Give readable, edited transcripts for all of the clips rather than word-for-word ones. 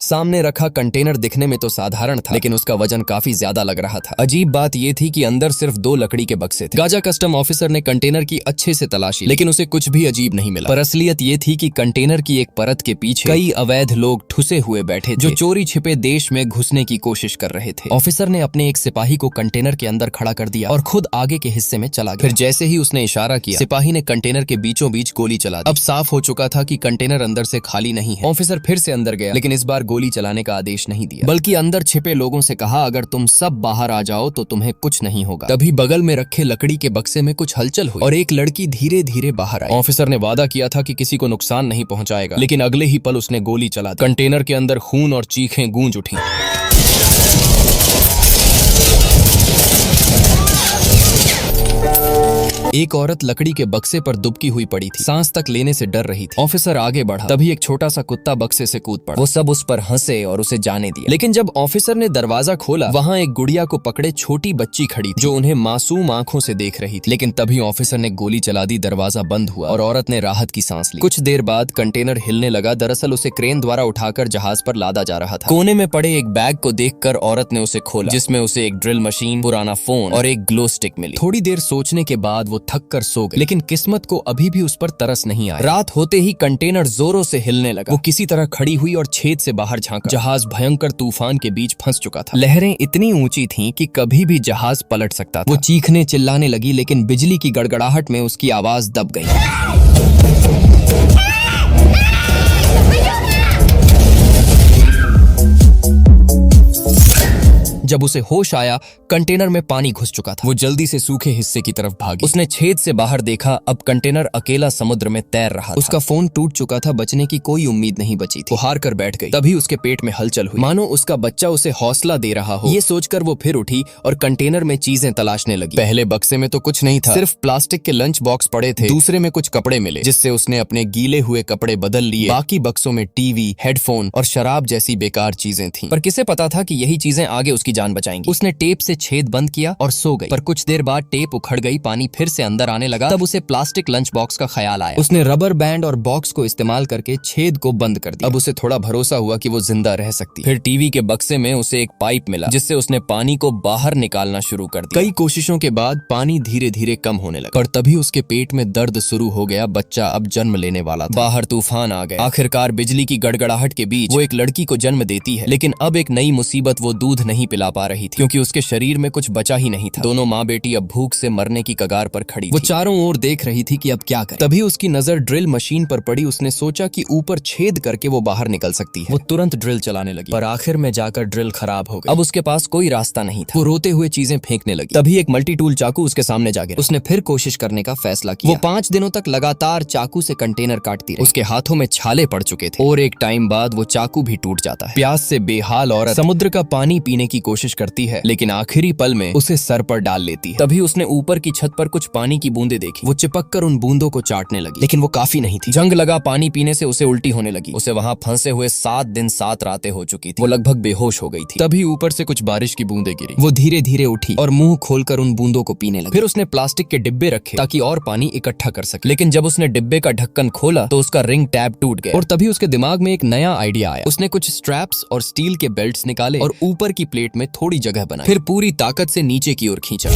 सामने रखा कंटेनर दिखने में तो साधारण था, लेकिन उसका वजन काफी ज्यादा लग रहा था। अजीब बात यह थी कि अंदर सिर्फ 2 लकड़ी के बक्से थे। गाजा कस्टम ऑफिसर ने कंटेनर की अच्छे से तलाशी, लेकिन उसे कुछ भी अजीब नहीं मिला। पर असलियत ये थी कि कंटेनर की एक परत के पीछे कई अवैध लोग ठुसे हुए बैठे थे, जो चोरी छिपे देश में घुसने की कोशिश कर रहे थे। ऑफिसर ने अपने एक सिपाही को कंटेनर के अंदर खड़ा कर दिया और खुद आगे के हिस्से में चला गया। फिर जैसे ही उसने इशारा किया, सिपाही ने कंटेनर के बीचों बीच गोली चला दी। अब साफ हो चुका था कि कंटेनर अंदर से खाली नहीं है। ऑफिसर फिर से अंदर गया, लेकिन इस बार गोली चलाने का आदेश नहीं दिया, बल्कि अंदर छिपे लोगों से कहा, अगर तुम सब बाहर आ जाओ तो तुम्हें कुछ नहीं होगा। तभी बगल में रखे लकड़ी के बक्से में कुछ हलचल हुई और एक लड़की धीरे धीरे बाहर आई। ऑफिसर ने वादा किया था कि किसी को नुकसान नहीं पहुंचाएगा, लेकिन अगले ही पल उसने गोली चला दी। कंटेनर के अंदर खून और चीखें गूंज उठी। एक औरत लकड़ी के बक्से पर दुबकी हुई पड़ी थी, सांस तक लेने से डर रही थी। ऑफिसर आगे बढ़ा, तभी एक छोटा सा कुत्ता बक्से से कूद पड़ा। वो सब उस पर हंसे और उसे जाने दिया, लेकिन जब ऑफिसर ने दरवाजा खोला, वहाँ एक गुड़िया को पकड़े छोटी बच्ची खड़ी थी, जो उन्हें मासूम आंखों से देख रही थी। लेकिन तभी ऑफिसर ने गोली चला दी, दरवाजा बंद हुआ और औरत ने राहत की सांस ली। कुछ देर बाद कंटेनर हिलने लगा। दरअसल उसे क्रेन द्वारा उठाकर जहाज पर लादा जा रहा था। कोने में पड़े एक बैग को देखकर औरत ने उसे खोला, जिसमें उसे एक ड्रिल मशीन, पुराना फोन और एक ग्लो स्टिक मिली। थोड़ी देर सोचने के बाद वो थक कर सो गई, लेकिन किस्मत को अभी भी उस पर तरस नहीं आया। रात होते ही कंटेनर जोरों से हिलने लगा। वो किसी तरह खड़ी हुई और छेद से बाहर झांका। जहाज भयंकर तूफान के बीच फंस चुका था। लहरें इतनी ऊंची थीं कि कभी भी जहाज पलट सकता था। वो चीखने चिल्लाने लगी, लेकिन बिजली की गड़गड़ाहट में उसकी आवाज दब गई। जब उसे होश आया, कंटेनर में पानी घुस चुका था। वो जल्दी से सूखे हिस्से की तरफ भागी। उसने छेद से बाहर देखा, अब कंटेनर अकेला समुद्र में तैर रहा था। उसका फोन टूट चुका था, बचने की कोई उम्मीद नहीं बची थी। वो हार कर बैठ गई। तभी उसके पेट में हलचल हुई, मानो उसका बच्चा उसे हौसला दे रहा हो। ये सोचकर वो फिर उठी और कंटेनर में चीजें तलाशने लगी। पहले बक्से में तो कुछ नहीं था, सिर्फ प्लास्टिक के लंच बॉक्स पड़े थे। दूसरे में कुछ कपड़े मिले, जिससे उसने अपने गीले हुए कपड़े बदल लिए। बाकी बक्सों में टीवी, हेडफोन और शराब जैसी बेकार चीजें थीं। पर किसे पता था कि यही चीजें आगे उसकी जान बचाएंगी। उसने टेप से छेद बंद किया और सो गई। पर कुछ देर बाद टेप उखड़ गई, पानी फिर से अंदर आने लगा। तब उसे प्लास्टिक लंच बॉक्स का ख्याल आया। उसने रबर बैंड और बॉक्स को इस्तेमाल करके छेद को बंद कर दिया। अब उसे थोड़ा भरोसा हुआ कि वो जिंदा रह सकती है। फिर टीवी के बक्से में उसे एक पाइप मिला, जिससे उसने पानी को बाहर निकालना शुरू कर दिया। कई कोशिशों के बाद पानी धीरे धीरे कम होने लगा, पर तभी उसके पेट में दर्द शुरू हो गया। बच्चा अब जन्म लेने वाला था। बाहर तूफान आ गया। आखिरकार बिजली की गड़गड़ाहट के बीच वो एक लड़की को जन्म देती है, लेकिन अब एक नई मुसीबत, वो दूध नहीं पिला पा रही थी, क्योंकि उसके शरीर में कुछ बचा ही नहीं था। दोनों माँ बेटी अब भूख से मरने की कगार पर खड़ी थी। वो चारों ओर देख रही थी कि अब क्या करे। तभी उसकी नजर ड्रिल मशीन पर पड़ी। उसने सोचा कि ऊपर छेद करके वो बाहर निकल सकती है। वो तुरंत ड्रिल चलाने लगी, पर आखिर में जाकर ड्रिल खराब हो गई। अब उसके पास कोई रास्ता नहीं था। वो रोते हुए चीजें फेंकने लगी। तभी एक मल्टी टूल चाकू उसके सामने जा गिरा। उसने फिर कोशिश करने का फैसला किया। वो 5 दिनों तक लगातार चाकू से कंटेनर काटती रही। उसके हाथों में छाले पड़ चुके थे और एक टाइम बाद वो चाकू भी टूट जाता है। प्यास से बेहाल औरत समुद्र का पानी पीने की कोशिश करती है, लेकिन आखिरी पल में उसे सर पर डाल लेती है। तभी उसने ऊपर की छत पर कुछ पानी की बूंदें देखी। वो चिपक कर उन बूंदों को चाटने लगी, लेकिन वो काफी नहीं थी। जंग लगा पानी पीने से उसे उल्टी होने लगी। उसे वहां फंसे हुए 7 दिन 7 रातें हो चुकी थी। वो लगभग बेहोश हो गई थी। तभी ऊपर से कुछ बारिश की बूंदें गिरी। वो धीरे धीरे उठी और मुंह खोलकर उन बूंदों को पीने लगी। फिर उसने प्लास्टिक के डिब्बे रखे ताकि और पानी इकट्ठा कर सके, लेकिन जब उसने डिब्बे का ढक्कन खोला तो उसका रिंग टैब टूट गया। और तभी उसके दिमाग में एक नया आइडिया आया। उसने कुछ स्ट्रैप्स और स्टील के बेल्ट्स निकाले और ऊपर की प्लेट में थोड़ी जगह बनाई। फिर पूरी ताकत से नीचे की ओर खींचा।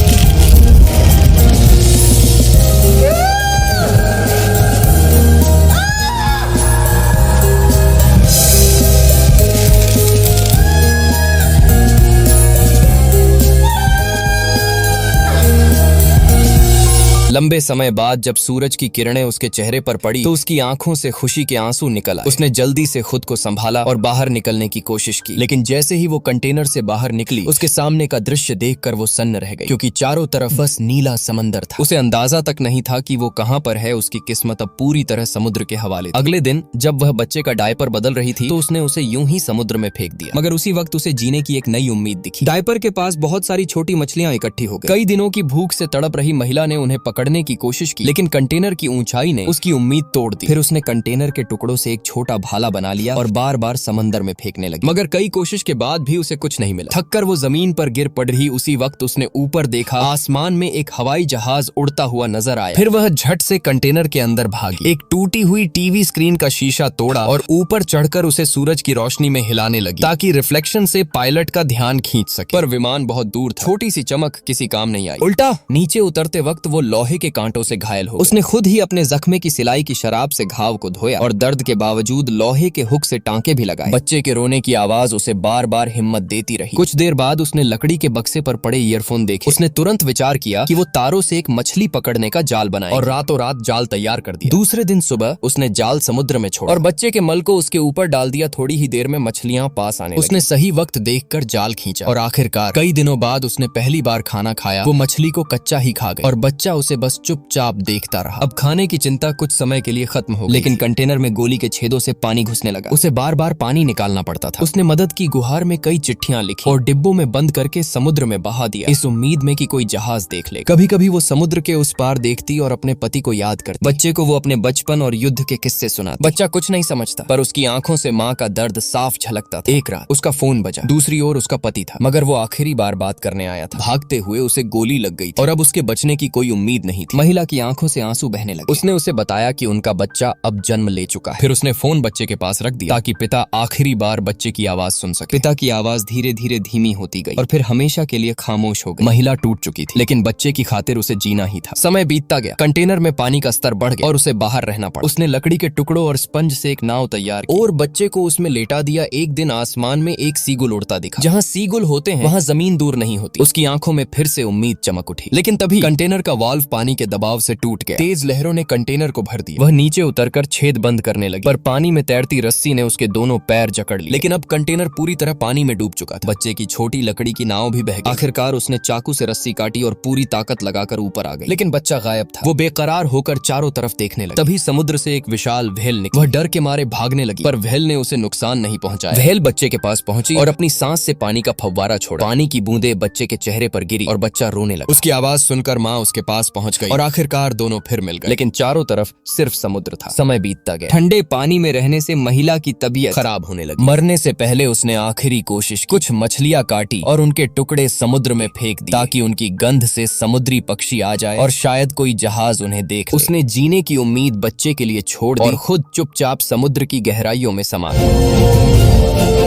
लंबे समय बाद जब सूरज की किरणें उसके चेहरे पर पड़ी तो उसकी आंखों से खुशी के आंसू निकल आए। उसने जल्दी से खुद को संभाला और बाहर निकलने की कोशिश की, लेकिन जैसे ही वो कंटेनर से बाहर निकली, उसके सामने का दृश्य देखकर वो सन्न रह गई, क्योंकि चारों तरफ बस नीला समंदर था। उसे अंदाजा तक नहीं था कि वो कहां पर है। उसकी किस्मत अब पूरी तरह समुद्र के हवाले थी। अगले दिन जब वह बच्चे का डायपर बदल रही थी तो उसने उसे यूं ही समुद्र में फेंक दिया, मगर उसी वक्त उसे जीने की एक नई उम्मीद दिखी। डायपर के पास बहुत सारी छोटी मछलियां इकट्ठी हो गई। कई दिनों की भूख से तड़प रही महिला ने उन्हें पकड़ने चढ़ने की कोशिश की, लेकिन कंटेनर की ऊंचाई ने उसकी उम्मीद तोड़ दी। फिर उसने कंटेनर के टुकड़ों से एक छोटा भाला बना लिया और बार बार समंदर में फेंकने लगी, मगर कई कोशिश के बाद भी उसे कुछ नहीं मिला। थककर वो जमीन पर गिर पड़ रही उसी वक्त उसने ऊपर देखा, आसमान में एक हवाई जहाज उड़ता हुआ नजर आया। फिर वह झट से कंटेनर के अंदर भागी, एक टूटी हुई टीवी स्क्रीन का शीशा तोड़ा और ऊपर चढ़कर उसे सूरज की रोशनी में हिलाने लगी ताकि रिफ्लेक्शन से पायलट का ध्यान खींच सके। पर विमान बहुत दूर था, छोटी सी चमक किसी काम नहीं आई। उल्टा नीचे उतरते वक्त वो लोहे के कांटों से घायल हो। उसने खुद ही अपने जख्मे की सिलाई की शराब से घाव को धोया और दर्द के बावजूद लोहे के हुक से टांके भी लगाए। बच्चे के रोने की आवाज उसे बार बार हिम्मत देती रही। कुछ देर बाद उसने लकड़ी के बक्से पर पड़े ईयरफोन देखे। उसने तुरंत विचार किया कि वो तारों से एक मछली पकड़ने का जाल बनाए और रातों रात जाल तैयार कर दिया। दूसरे दिन सुबह उसने जाल समुद्र में छोड़ा और बच्चे के मल को उसके ऊपर डाल दिया। थोड़ी ही देर में मछलियां पास आने लगी। उसने सही वक्त देखकर जाल खींचा और आखिरकार कई दिनों बाद उसने पहली बार खाना खाया। वो मछली को कच्चा ही खा गई और बच्चा उसे बस चुपचाप देखता रहा। अब खाने की चिंता कुछ समय के लिए खत्म हो गई, लेकिन कंटेनर में गोली के छेदों से पानी घुसने लगा। उसे बार बार पानी निकालना पड़ता था। उसने मदद की गुहार में कई चिट्ठियां लिखी और डिब्बों में बंद करके समुद्र में बहा दिया, इस उम्मीद में कि कोई जहाज देख ले। कभी कभी वो समुद्र के उस पार देखती और अपने पति को याद करती। बच्चे को वो अपने बचपन और युद्ध के किस्से सुनाती। बच्चा कुछ नहीं समझता, पर उसकी आंखों से माँ का दर्द साफ झलकता था। एक रात उसका फोन बजा। दूसरी ओर उसका पति था, मगर वो आखिरी बार बात करने आया था। भागते हुए उसे गोली लग गई थी और अब उसके बचने की कोई उम्मीद नहीं थी। महिला की आंखों से आंसू बहने लगे। उसने उसे बताया कि उनका बच्चा अब जन्म ले चुका है। फिर उसने फोन बच्चे के पास रख दिया ताकि पिता आखिरी बार बच्चे की आवाज सुन सके। पिता की आवाज धीरे धीरे धीमी होती गई और फिर हमेशा के लिए खामोश हो गई। महिला टूट चुकी थी, लेकिन बच्चे की खातिर उसे जीना ही था। समय बीतता गया, कंटेनर में पानी का स्तर बढ़ गया और उसे बाहर रहना पड़ा। उसने लकड़ी के टुकड़ों और स्पंज से एक नाव तैयार की और बच्चे को उसमें लेटा दिया। एक दिन आसमान में एक सीगुल उड़ता दिखा। जहाँ सीगुल होते हैं वहाँ जमीन दूर नहीं होती। उसकी आंखों में फिर से उम्मीद चमक उठी, लेकिन तभी कंटेनर का वाल्व पानी के दबाव से टूट गया। तेज लहरों ने कंटेनर को भर दिया। वह नीचे उतरकर छेद बंद करने लगी, पर पानी में तैरती रस्सी ने उसके दोनों पैर जकड़ लिए। लेकिन अब कंटेनर पूरी तरह पानी में डूब चुका था। बच्चे की छोटी लकड़ी की नाव भी बह गई। आखिरकार उसने चाकू से रस्सी काटी और पूरी ताकत लगाकर ऊपर आ गई, लेकिन बच्चा गायब था। वो बेकरार होकर चारों तरफ देखने लगा। तभी समुद्र से एक विशाल व्हेल निकली। वह डर के मारे भागने लगी, पर व्हेल ने उसे नुकसान नहीं पहुंचाया। व्हेल बच्चे के पास पहुंची और अपनी सांस से पानी का फव्वारा छोड़ा। पानी की बूंदें बच्चे के चेहरे पर गिरी और बच्चा रोने लगा। उसकी आवाज सुनकर माँ उसके पास पहुंच गई और आखिरकार दोनों फिर मिल गए, लेकिन चारों तरफ सिर्फ समुद्र था। समय बीतता गया। ठंडे पानी में रहने से महिला की तबीयत खराब होने लगी। मरने से पहले उसने आखिरी कोशिश की। कुछ मछलियां काटी और उनके टुकड़े समुद्र में फेंक दिए ताकि उनकी गंध से समुद्री पक्षी आ जाए और शायद कोई जहाज उन्हें देख ले। उसने जीने की उम्मीद बच्चे के लिए छोड़ दी और खुद चुपचाप समुद्र की गहराइयों में समा गई।